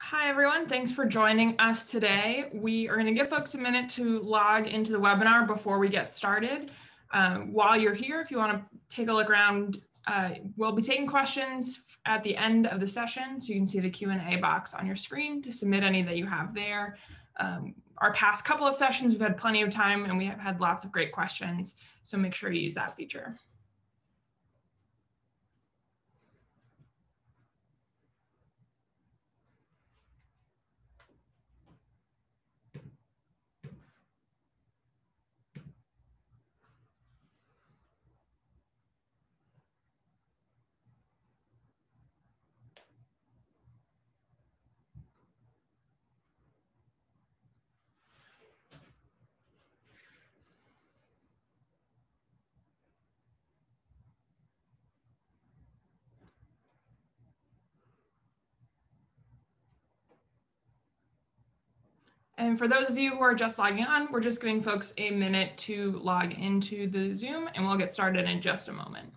Hi, everyone. Thanks for joining us today. We are going to give folks a minute to log into the webinar before we get started. While you're here, if you want to take a look around, we'll be taking questions at the end of the session. So you can see the Q&A box on your screen to submit any that you have there. Our past couple of sessions, we've had plenty of time and we have had lots of great questions. So make sure you use that feature. And for those of you who are just logging on, we're just giving folks a minute to log into the Zoom and we'll get started in just a moment.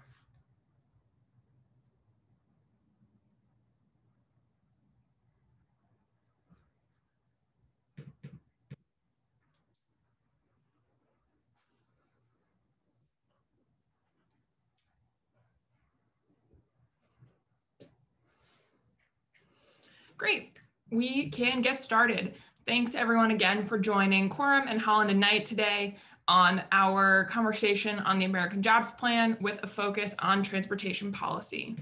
Great, we can get started. Thanks everyone again for joining Quorum and Holland and Knight today on our conversation on the American Jobs Plan with a focus on transportation policy.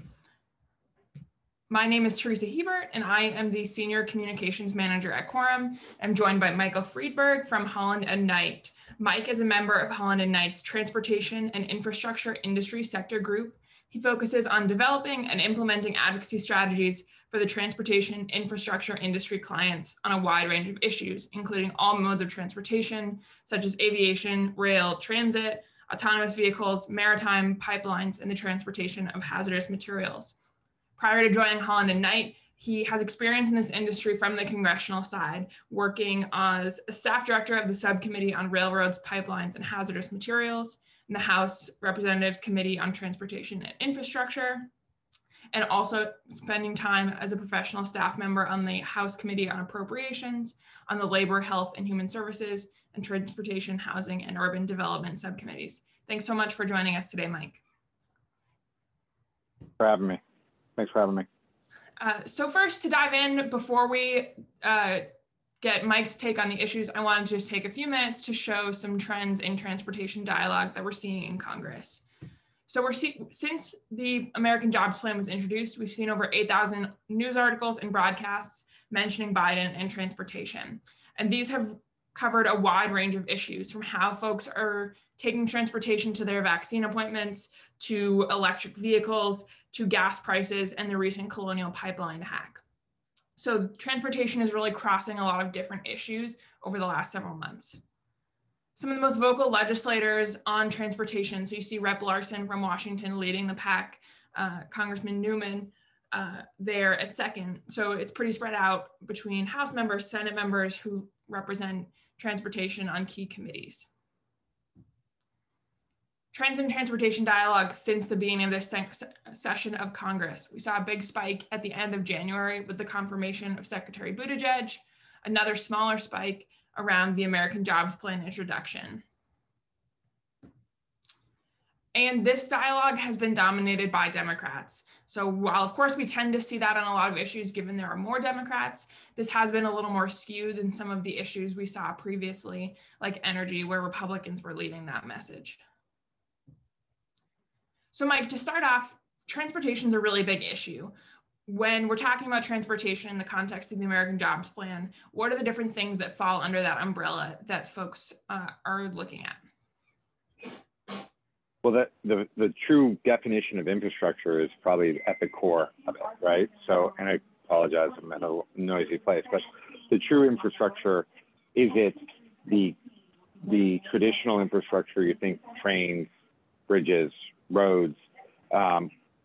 My name is Teresa Hebert and I am the Senior Communications Manager at Quorum. I'm joined by Michael Friedberg from Holland and Knight. Mike is a member of Holland and Knight's Transportation and Infrastructure Industry Sector Group. He focuses on developing and implementing advocacy strategies for the transportation infrastructure industry clients on a wide range of issues, including all modes of transportation, such as aviation, rail, transit, autonomous vehicles, maritime, pipelines, and the transportation of hazardous materials. Prior to joining Holland and Knight, he has experience in this industry from the congressional side, working as a staff director of the Subcommittee on Railroads, Pipelines, and Hazardous Materials in the House Representatives Committee on Transportation and Infrastructure, and also spending time as a professional staff member on the House Committee on Appropriations, on the Labor, Health, and Human Services, and Transportation, Housing, and Urban Development subcommittees. Thanks so much for joining us today, Mike. For having me. Thanks for having me. So first, to dive in, before we get Mike's take on the issues, I wanted to just take a few minutes to show some trends in transportation dialogue that we're seeing in Congress. So since the American Jobs Plan was introduced, we've seen over 8,000 news articles and broadcasts mentioning Biden and transportation. And these have covered a wide range of issues, from how folks are taking transportation to their vaccine appointments, to electric vehicles, to gas prices, and the recent Colonial Pipeline hack. So transportation is really crossing a lot of different issues over the last several months. Some of the most vocal legislators on transportation, so you see Rep. Larson from Washington leading the pack, Congressman Newman there at second. So it's pretty spread out between House members, Senate members who represent transportation on key committees. Trends in transportation dialogue since the beginning of this session of Congress. We saw a big spike at the end of January with the confirmation of Secretary Buttigieg, another smaller spike around the American Jobs Plan introduction. And this dialogue has been dominated by Democrats. So while of course we tend to see that on a lot of issues, given there are more Democrats, this has been a little more skewed than some of the issues we saw previously, like energy, where Republicans were leading that message. So Mike, to start off, transportation is a really big issue. When we're talking about transportation in the context of the American Jobs Plan, what are the different things that fall under that umbrella that folks are looking at? Well, the true definition of infrastructure is probably at the core of it, right? So, and I apologize, I'm in a noisy place, but the true infrastructure, is it the traditional infrastructure, you think trains, bridges, roads,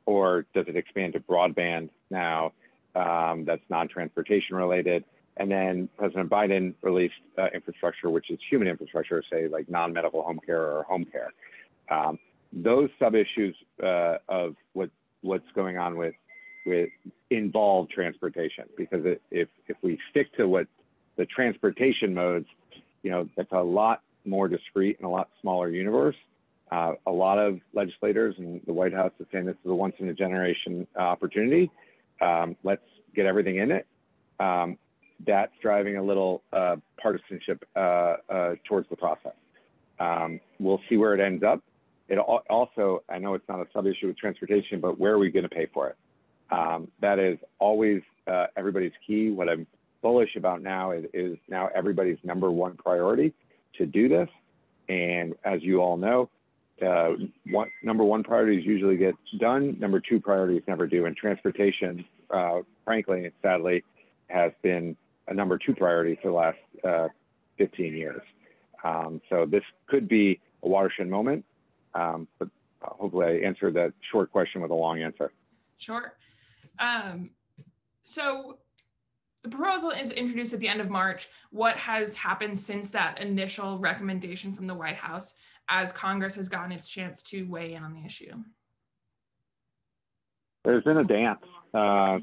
or does it expand to broadband now that's non-transportation related? And then President Biden released infrastructure, which is human infrastructure, say like non-medical home care or home care. Those sub-issues of what's going on with involve transportation, because if we stick to what the transportation modes, that's a lot more discrete and a lot smaller universe. A lot of legislators and the White House is saying this is a once in a generation opportunity. Let's get everything in it. That's driving a little partisanship towards the process. We'll see where it ends up. It also, I know it's not a sub issue with transportation, but where are we going to pay for it? That is always everybody's key. What I'm bullish about now is now everybody's number one priority to do this. And as you all know, number one priorities usually get done. Number two priorities never do. And transportation, frankly and sadly, has been a number two priority for the last 15 years. So this could be a watershed moment, but hopefully I answered that short question with a long answer. Sure. So the proposal is introduced at the end of March. What has happened since that initial recommendation from the White House as Congress has gotten its chance to weigh in on the issue? There's been a dance.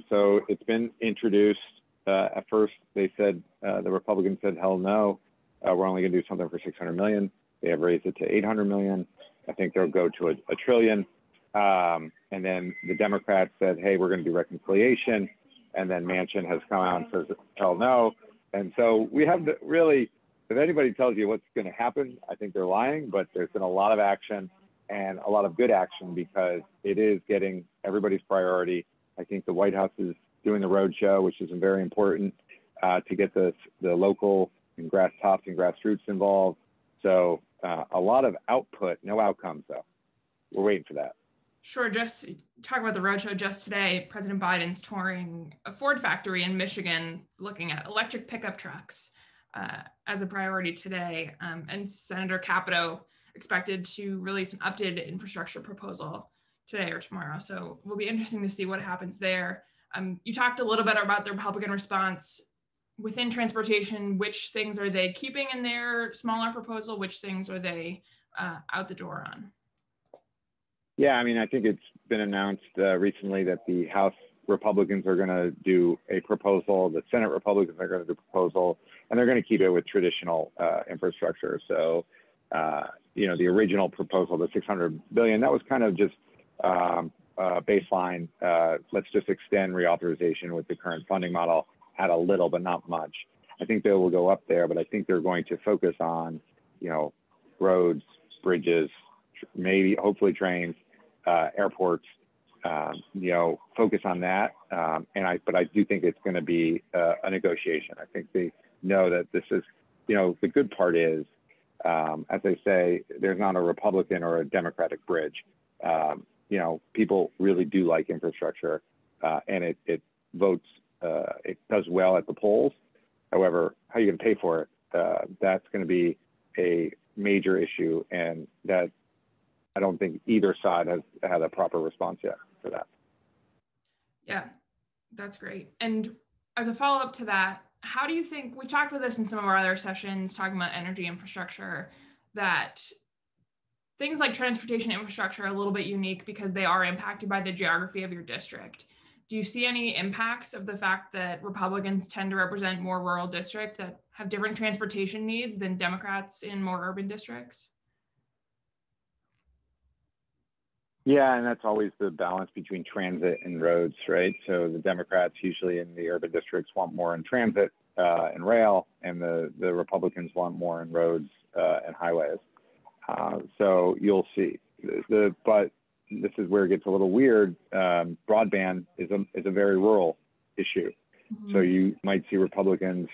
So it's been introduced. At first, they said, the Republicans said, hell no, we're only going to do something for $600 million. They have raised it to $800 million. I think they'll go to a trillion. And then the Democrats said, hey, we're going to do reconciliation. And then Manchin has come out and says, hell no. And so we have to really, if anybody tells you what's going to happen, I think they're lying, but there's been a lot of action and a lot of good action because it is getting everybody's priority. I think the White House is doing the roadshow, which is very important to get the local and grass tops and grassroots involved. So a lot of output, no outcomes though. We're waiting for that. Sure. Just talk about the roadshow. Just today, President Biden's touring a Ford factory in Michigan, looking at electric pickup trucks as a priority today. And Senator Capito expected to release an updated infrastructure proposal today or tomorrow. So it will be interesting to see what happens there. You talked a little bit about the Republican response within transportation. Which things are they keeping in their smaller proposal? Which things are they out the door on? Yeah, I mean, I think it's been announced recently that the House Republicans are going to do a proposal, the Senate Republicans are going to do a proposal, and they're going to keep it with traditional infrastructure. So, the original proposal, the $600 billion, that was kind of just baseline. Let's just extend reauthorization with the current funding model, add a little, but not much. I think they will go up there, but I think they're going to focus on, roads, bridges, maybe, hopefully trains, airports, focus on that. But I do think it's going to be a negotiation. I think they know that this is, the good part is, as they say, there's not a Republican or a Democratic bridge. People really do like infrastructure, and it votes, it does well at the polls. However, how are you going to pay for it? That's going to be a major issue, and that I don't think either side has had a proper response yet for that. Yeah, that's great. And as a follow-up to that, how do you think, we talked about this in some of our other sessions, talking about energy infrastructure, that things like transportation infrastructure are a little bit unique because they are impacted by the geography of your district. Do you see any impacts of the fact that Republicans tend to represent more rural districts that have different transportation needs than Democrats in more urban districts? Yeah, and that's always the balance between transit and roads, right? So the Democrats usually in the urban districts want more in transit and rail, and the Republicans want more in roads and highways. So you'll see. But this is where it gets a little weird. Broadband is a very rural issue. Mm-hmm. So you might see Republicans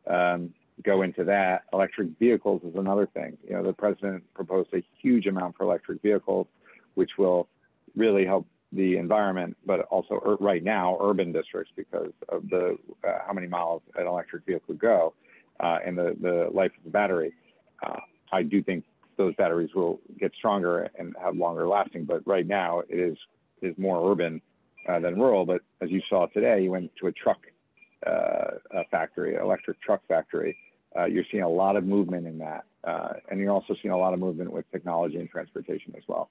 go into that. Electric vehicles is another thing. The president proposed a huge amount for electric vehicles, which will really help the environment, but also right now urban districts because of the how many miles an electric vehicle go and the life of the battery. I do think those batteries will get stronger and have longer lasting, but right now it is more urban than rural. But as you saw today, you went to a truck factory, electric truck factory. You're seeing a lot of movement in that, and you're also seeing a lot of movement with technology and transportation as well.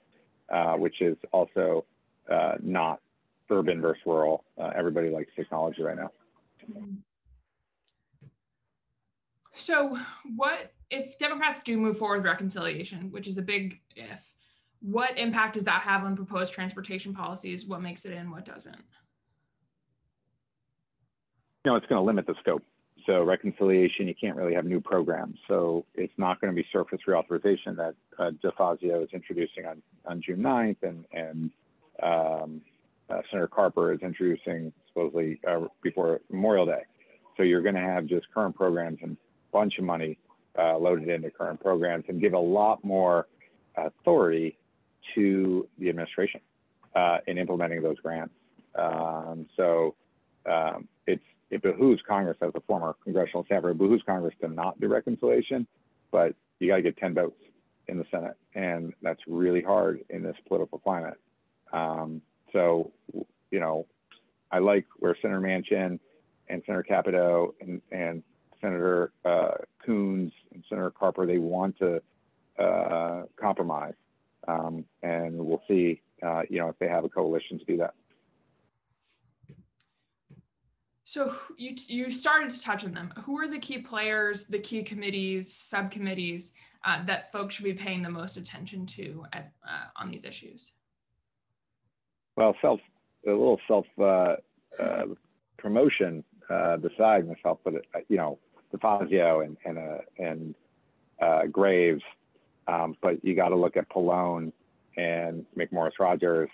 Which is also not urban versus rural. Everybody likes technology right now. So what if Democrats do move forward with reconciliation, which is a big if, what impact does that have on proposed transportation policies? What makes it in, what doesn't? It's going to limit the scope. So reconciliation, you can't really have new programs. So it's not going to be surface reauthorization that DeFazio is introducing on June 9th and Senator Carper is introducing supposedly before Memorial Day. So you're going to have just current programs and a bunch of money loaded into current programs and give a lot more authority to the administration in implementing those grants. It behooves Congress, as a former congressional staffer, it behooves Congress to not do reconciliation, but you got to get 10 votes in the Senate, and that's really hard in this political climate. I like where Senator Manchin and Senator Capito and Senator Coons and Senator Carper, they want to compromise, and we'll see, if they have a coalition to do that. So you started to touch on them. Who are the key players, the key committees, subcommittees that folks should be paying the most attention to on these issues? Well, a little self promotion beside myself, but DeFazio and Graves, but you got to look at Pallone and McMorris Rogers,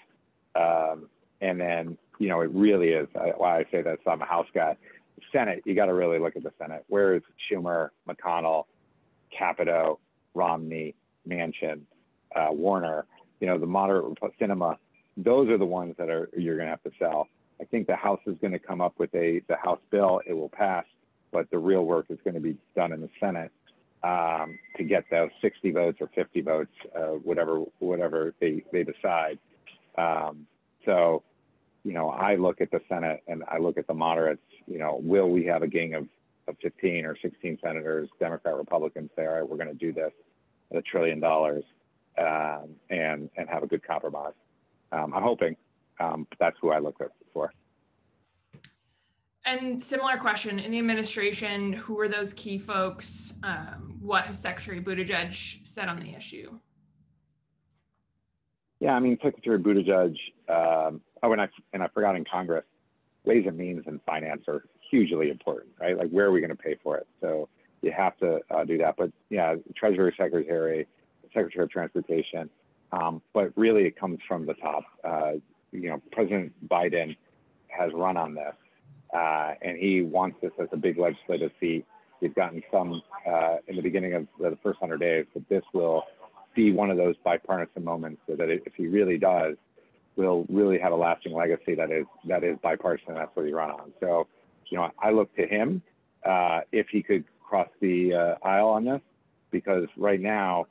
and then it really is why I say that. So I'm a House guy. The Senate, you got to really look at the Senate. Where is Schumer, McConnell, Capito, Romney, Manchin, Warner? The moderate Sinema. Those are the ones that you're going to have to sell. I think the House is going to come up with the House bill. It will pass, but the real work is going to be done in the Senate to get those 60 votes or 50 votes, whatever they decide. I look at the Senate and I look at the moderates. Will we have a gang of 15 or 16 senators, Democrat, Republicans, say, all right, we're going to do this at $1 trillion and have a good compromise? I'm hoping, but that's who I look for. And similar question, in the administration, who are those key folks? What has Secretary Buttigieg said on the issue? Yeah, Secretary Buttigieg, and I forgot in Congress, Ways and Means and Finance are hugely important, right? Like, where are we going to pay for it? So you have to do that. But yeah, Treasury Secretary, Secretary of Transportation, but really it comes from the top. President Biden has run on this, and he wants this as a big legislative feat. We've gotten some in the beginning of the first 100 days, but this will be one of those bipartisan moments so that if he really does, will really have a lasting legacy that is bipartisan. That's what he run on. So, I look to him if he could cross the aisle on this, because right now,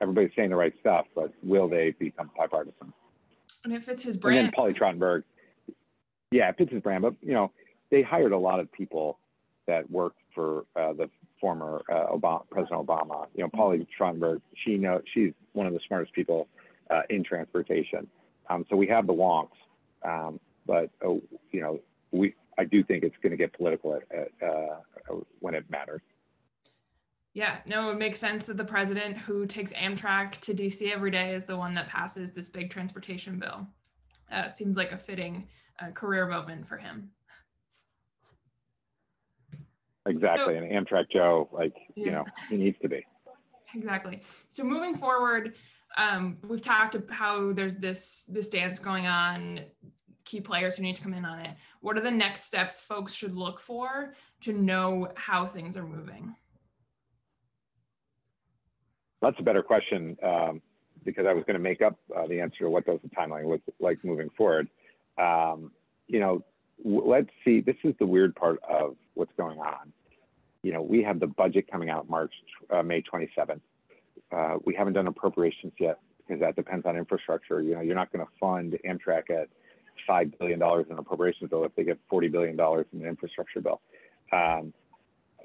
everybody's saying the right stuff, but will they become bipartisan? And if it's his brand. And then Polly Trottenberg, yeah, it fits his brand, but they hired a lot of people that worked for the former President Obama. Polly Trottenberg, she's one of the smartest people in transportation. So we have the wonks, but I do think it's going to get political when it matters. Yeah, no, it makes sense that the president who takes Amtrak to DC every day is the one that passes this big transportation bill. Seems like a fitting career moment for him. Exactly, and Amtrak Joe, he needs to be. Exactly. So moving forward, we've talked about how there's this dance going on, key players who need to come in on it. What are the next steps folks should look for to know how things are moving? That's a better question, because I was going to make up the answer to what does the timeline look like moving forward. Let's see, this is the weird part of what's going on. We have the budget coming out May 27th. We haven't done appropriations yet because that depends on infrastructure. You're not going to fund Amtrak at $5 billion in appropriations bill if they get $40 billion in an infrastructure bill.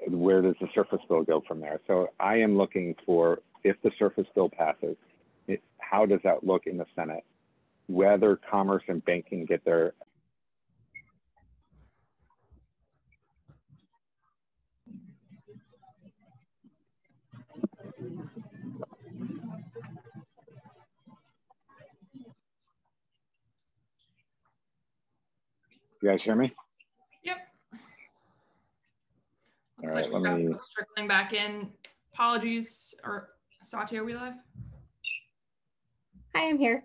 Where does the surface bill go from there? So I am looking for, if the surface bill passes, how does that look in the Senate? whether commerce and banking get their You guys hear me? Yep. Looks All like right, we've let got me. folks trickling back in. Apologies, or Satya, are we live? Hi, I'm here.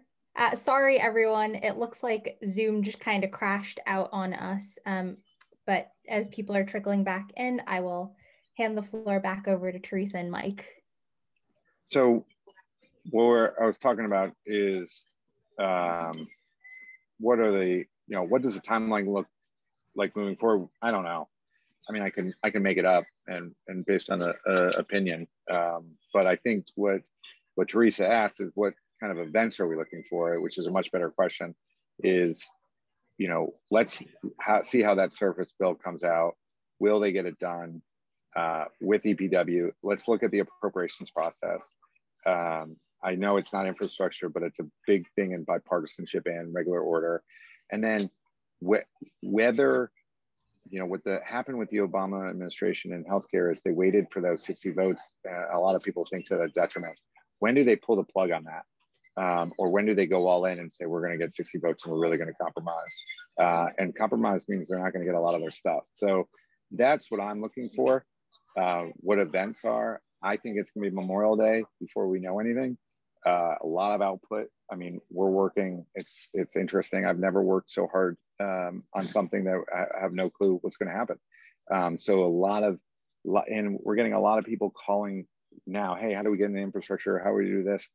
Sorry, everyone. It looks like Zoom just kind of crashed out on us. But as people are trickling back in, I will hand the floor back over to Teresa and Mike. So what I was talking about is what are the, what does the timeline look like moving forward? I don't know. I mean, I can make it up and based on a opinion. But I think what Teresa asked is what kind of events are we looking for, which is a much better question, is, let's see how that surface bill comes out. Will they get it done with EPW? Let's look at the appropriations process. I know it's not infrastructure, but it's a big thing in bipartisanship and regular order. And then whether, what happened with the Obama administration in healthcare is they waited for those 60 votes. A lot of people think to a detriment. When do they pull the plug on that? Or when do they go all in and say, we're going to get 60 votes and we're really going to compromise? And compromise means they're not going to get a lot of their stuff. So that's what I'm looking for. What events are. I think it's going to be Memorial Day before we know anything. A lot of output. I mean, we're working. It's interesting. I've never worked so hard on something that I have no clue what's going to happen. So and we're getting a lot of people calling now. Hey, how do we get in the infrastructure? How do we do this?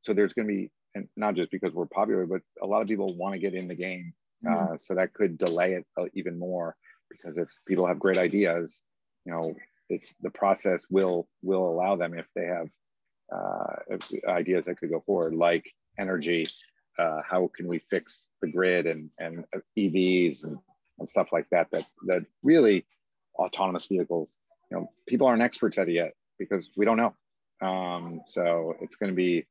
So there's going to be, and not just because we're popular, but a lot of people want to get in the game. So that could delay it even more, because if people have great ideas, it's the process will allow them, if they have ideas that could go forward, like energy. How can we fix the grid and EVs and stuff like that? That really autonomous vehicles. People aren't experts at it yet because we don't know. So it's going to be,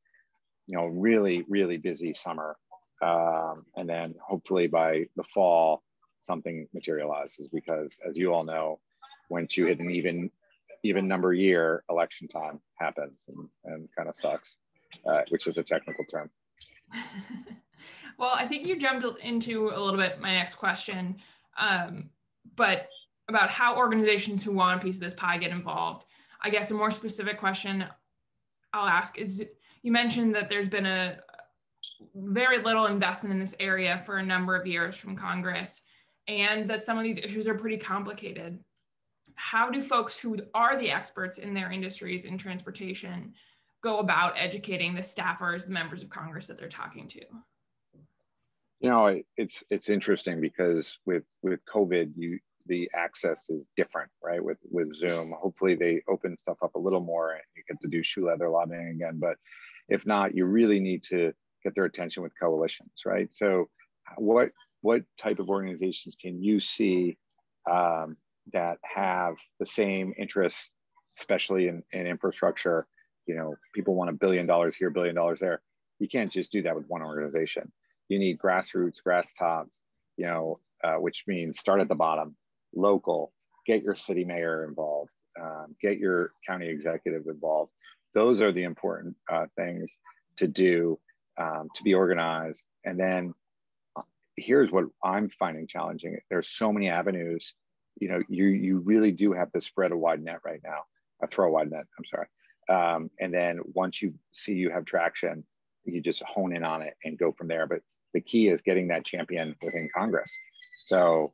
really, really busy summer. And then hopefully by the fall, something materializes, because as you all know, once you hit an even number year, election time happens and kind of sucks, which is a technical term. Well, I think you jumped into a little bit my next question, but about how organizations who want a piece of this pie get involved. I guess a more specific question I'll ask is, you mentioned that there's been a very little investment in this area for a number of years from Congress, and that some of these issues are pretty complicated. How do folks who are the experts in their industries in transportation go about educating the staffers, the members of Congress that they're talking to? It's interesting because with COVID, the access is different, right? With Zoom, hopefully they open stuff up a little more and you get to do shoe leather lobbying again. But if not, you really need to get their attention with coalitions, right? So what type of organizations can you see that have the same interests, especially in infrastructure? People want $1 billion here, $1 billion there. You can't just do that with one organization. You need grassroots, grass tops, which means start at the bottom, local, get your city mayor involved, get your county executive involved. Those are the important things to do, to be organized. And then here's what I'm finding challenging. There's so many avenues. You really do have to spread a wide net right now. Throw a wide net, I'm sorry. And then once you see you have traction, you just hone in on it and go from there. But the key is getting that champion within Congress. So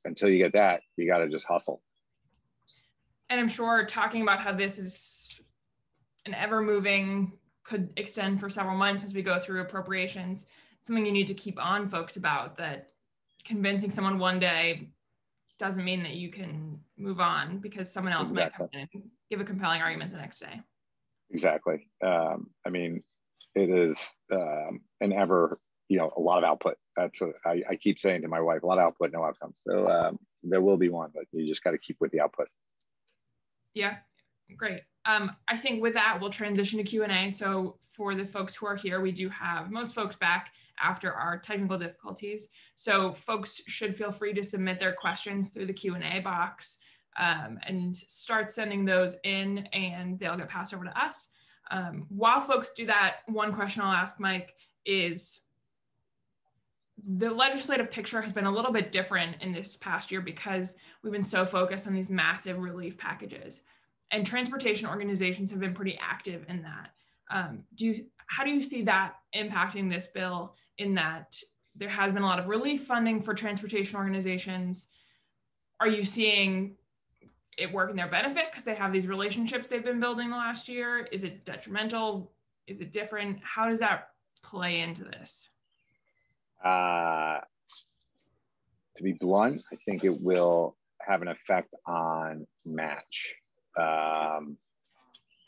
until you get that, you got to just hustle. And I'm sure talking about how this is an ever-moving, could extend for several months as we go through appropriations, something you need to keep on folks about, that convincing someone one day doesn't mean that you can move on, because someone else might come in and give a compelling argument the next day. Exactly. I mean, it is an ever, a lot of output. That's what I keep saying to my wife, a lot of output, no outcomes. So there will be one, but you just got to keep with the output. Yeah. Great. I think with that, we'll transition to Q&A. So for the folks who are here, we do have most folks back after our technical difficulties. So folks should feel free to submit their questions through the Q&A box and start sending those in, and they'll get passed over to us. While folks do that, one question I'll ask Mike is, the legislative picture has been a little bit different in this past year because we've been so focused on these massive relief packages, and transportation organizations have been pretty active in that. How do you see that impacting this bill, in that there has been a lot of relief funding for transportation organizations? Are you seeing it work in their benefit because they have these relationships they've been building the last year? Is it detrimental? Is it different? How does that play into this? To be blunt, I think it will have an effect on match. A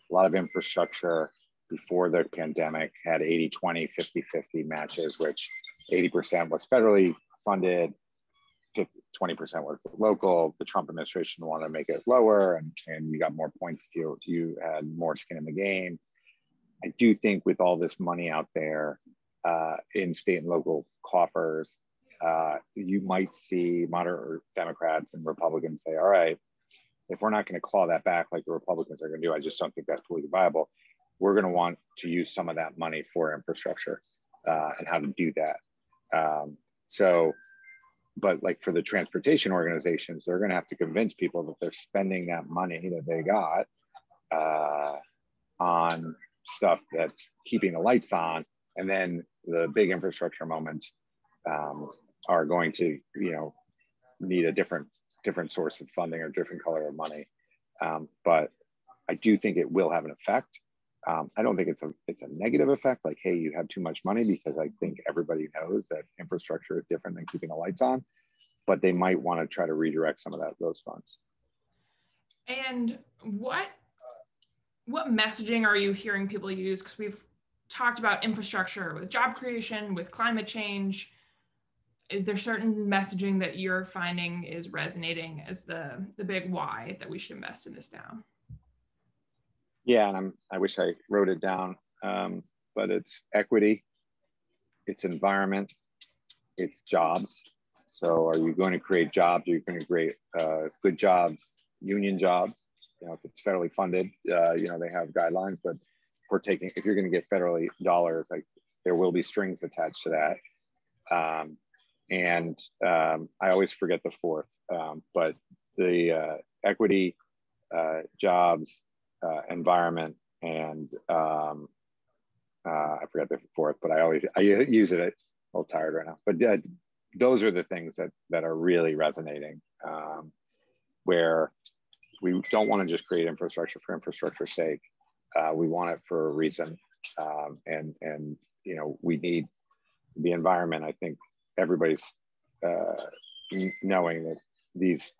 lot of infrastructure before the pandemic had 80-20, 50-50 matches, which 80% was federally funded, 20% was local. The Trump administration wanted to make it lower, and you got more points if you had more skin in the game. I do think with all this money out there in state and local coffers, you might see moderate Democrats and Republicans say, all right, if we're not going to claw that back like the Republicans are going to do, I just don't think that's politically viable. We're going to want to use some of that money for infrastructure and how to do that. But like for the transportation organizations, they're going to have to convince people that they're spending that money that they got on stuff that's keeping the lights on. And then the big infrastructure moments are going to, need a different source of funding or different color of money. But I do think it will have an effect. I don't think it's a negative effect, like, hey, you have too much money, because I think everybody knows that infrastructure is different than keeping the lights on, but they might want to try to redirect some of those funds. And what messaging are you hearing people use? Because we've talked about infrastructure with job creation, with climate change. Is there certain messaging that you're finding is resonating as the big why that we should invest in this now? Yeah, and I wish I wrote it down, but it's equity, it's environment, it's jobs. So are you going to create jobs? Are you going to create good jobs, union jobs? If it's federally funded, they have guidelines, but if you're going to get federally dollars, like, there will be strings attached to that. And I always forget the fourth, but the equity, jobs, environment, and I forgot the fourth, but I use it. I'm a little tired right now, but those are the things that are really resonating, where we don't want to just create infrastructure for infrastructure's sake. We want it for a reason, and we need the environment. I think everybody's knowing that these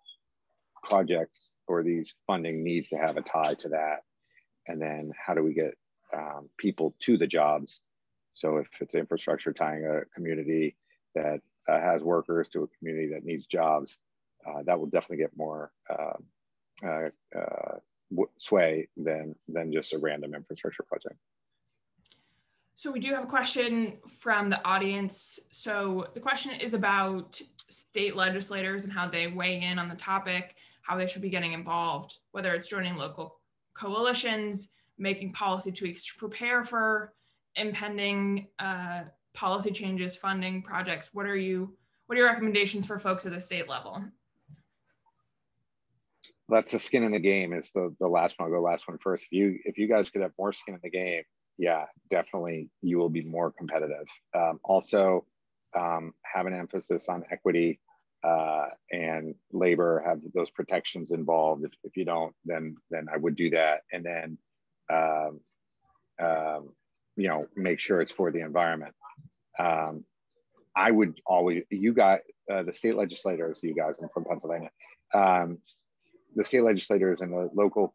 projects or these funding needs to have a tie to that. And then how do we get people to the jobs? So if it's infrastructure tying a community that has workers to a community that needs jobs, that will definitely get more sway than just a random infrastructure project. So we do have a question from the audience. So the question is about state legislators and how they weigh in on the topic, how they should be getting involved, whether it's joining local coalitions, making policy tweaks to prepare for impending policy changes, funding projects. What are your recommendations for folks at the state level? That's the skin in the game is the last one. I'll go last one first. If you guys could have more skin in the game, yeah, definitely you will be more competitive. Also, have an emphasis on equity and labor, have those protections involved. If you don't, then I would do that. And then, make sure it's for the environment. I would always, the state legislators, you guys, I'm from Pennsylvania, the state legislators and the local,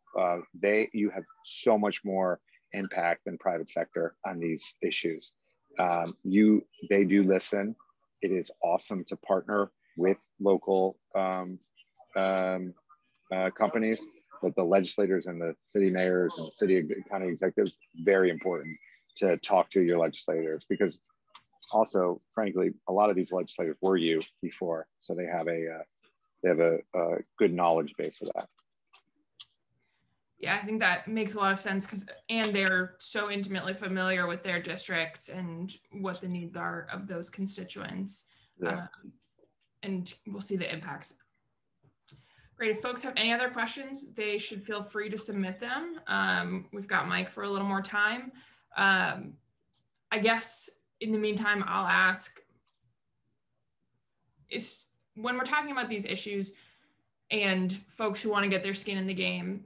you have so much more impact than private sector on these issues. They do listen. It is awesome to partner with local companies, but the legislators and the city mayors and county executives, very important to talk to your legislators, because also, frankly, a lot of these legislators were you before, so they have a good knowledge base of that. Yeah, I think that makes a lot of sense and they're so intimately familiar with their districts and what the needs are of those constituents. Yeah. And we'll see the impacts. Great. If folks have any other questions, they should feel free to submit them. We've got Mike for a little more time. I guess in the meantime, I'll ask, when we're talking about these issues and folks who want to get their skin in the game,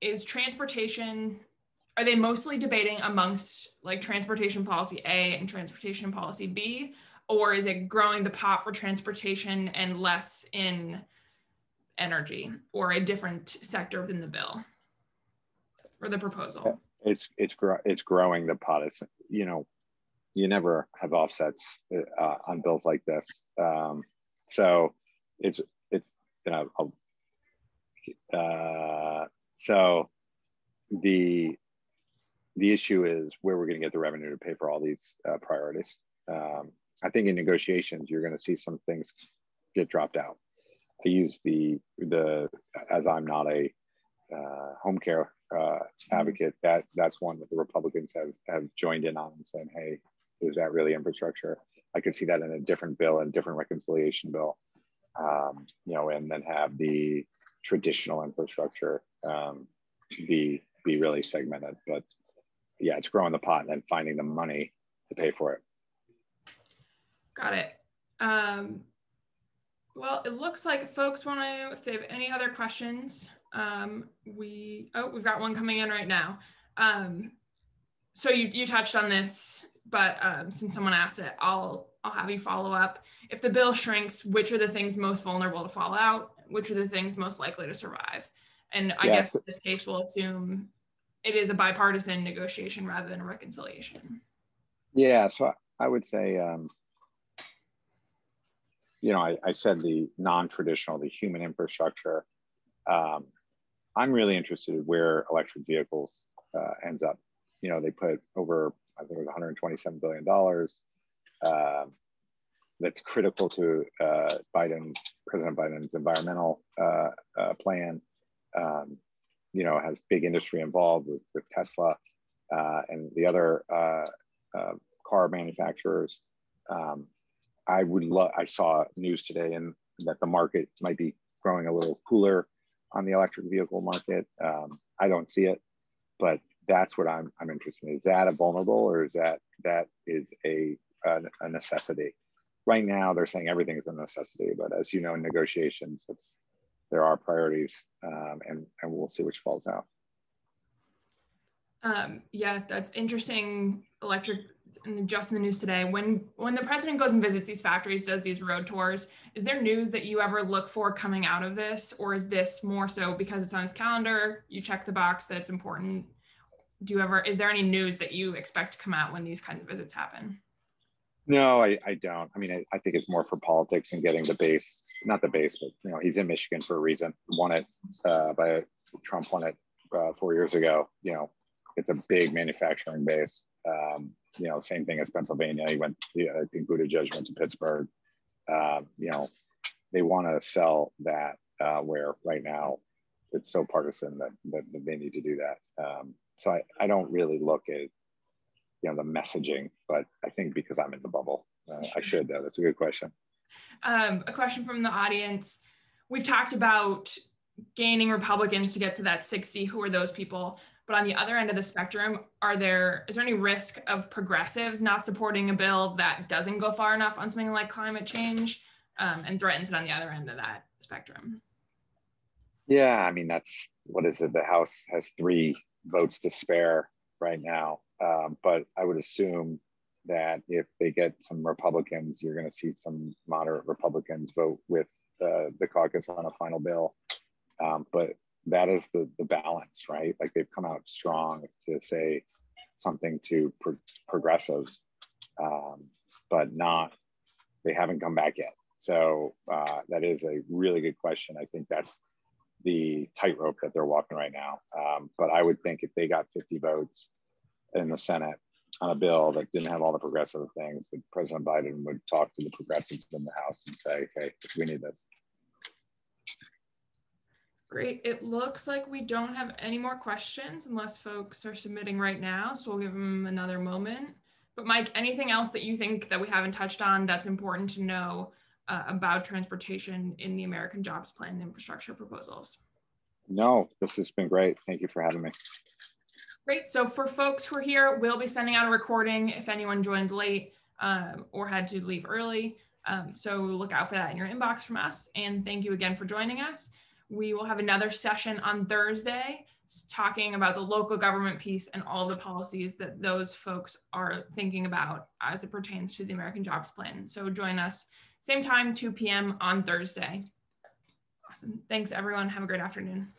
is transportation, are they mostly debating amongst like transportation policy A and transportation policy B, or is it growing the pot for transportation and less in energy or a different sector within the bill or the proposal? It's growing the pot. It's, you know, you never have offsets on bills like this. So it's you know, so the issue is where we're going to get the revenue to pay for all these priorities. I think in negotiations, you're going to see some things get dropped out. I use as I'm not a home care advocate, that's one that the Republicans have joined in on and saying, hey, is that really infrastructure? I could see that in a different bill and different reconciliation bill, you know, and then have the traditional infrastructure be really segmented. But yeah, it's growing the pot and then finding the money to pay for it. Got it. Well, it looks like folks want to, if they have any other questions, we've got one coming in right now. So you touched on this, but since someone asked it, I'll have you follow up. If the bill shrinks, which are the things most vulnerable to fall out? Which are the things most likely to survive? And I guess in this case, we'll assume it is a bipartisan negotiation rather than a reconciliation. Yeah, so I would say, you know, I said the non-traditional, the human infrastructure. I'm really interested in where electric vehicles ends up. You know, they put over, I think it was $127 billion. That's critical to President Biden's environmental plan. You know, has big industry involved with Tesla and the other car manufacturers. I saw news today that the market might be growing a little cooler on the electric vehicle market. I don't see it, but that's what I'm interested in. Is that a vulnerable, or is that is a necessity? Right now, they're saying everything is a necessity, but as you know, in negotiations, there are priorities, and we'll see which falls out. Yeah, that's interesting. Electric, and just in the news today, when the president goes and visits these factories, does these road tours, is there news that you ever look for coming out of this, or is this more so because it's on his calendar, you check the box that it's important? Is there any news that you expect to come out when these kinds of visits happen? No, I don't. I mean, I think it's more for politics and getting the base, not the base, but, you know, he's in Michigan for a reason. Trump won it 4 years ago. You know, it's a big manufacturing base. You know, same thing as Pennsylvania. I think Buttigieg went to Pittsburgh. You know, they want to sell that where right now it's so partisan that they need to do that. So I don't really look at, you know, the messaging, but I think because I'm in the bubble, I should though. That's a good question. A question from the audience. We've talked about gaining Republicans to get to that 60. Who are those people? But on the other end of the spectrum, is there any risk of progressives not supporting a bill that doesn't go far enough on something like climate change and threatens it on the other end of that spectrum? Yeah, I mean, what is it? The House has 3 votes to spare right now. But I would assume that if they get some Republicans, you're going to see some moderate Republicans vote with the caucus on a final bill. But that is the balance, right? Like, they've come out strong to say something to progressives, but they haven't come back yet. So that is a really good question. I think that's the tightrope that they're walking right now. But I would think if they got 50 votes in the Senate on a bill that didn't have all the progressive things, that President Biden would talk to the progressives in the House and say, "Okay, we need this." Great. It looks like we don't have any more questions unless folks are submitting right now. So we'll give them another moment. But Mike, anything else that you think that we haven't touched on that's important to know about transportation in the American Jobs Plan and infrastructure proposals? No, this has been great. Thank you for having me. Great. So for folks who are here, we'll be sending out a recording if anyone joined late or had to leave early. So look out for that in your inbox from us. And thank you again for joining us. We will have another session on Thursday talking about the local government piece and all the policies that those folks are thinking about as it pertains to the American Jobs Plan. So join us same time, 2 p.m. on Thursday. Awesome. Thanks, everyone. Have a great afternoon.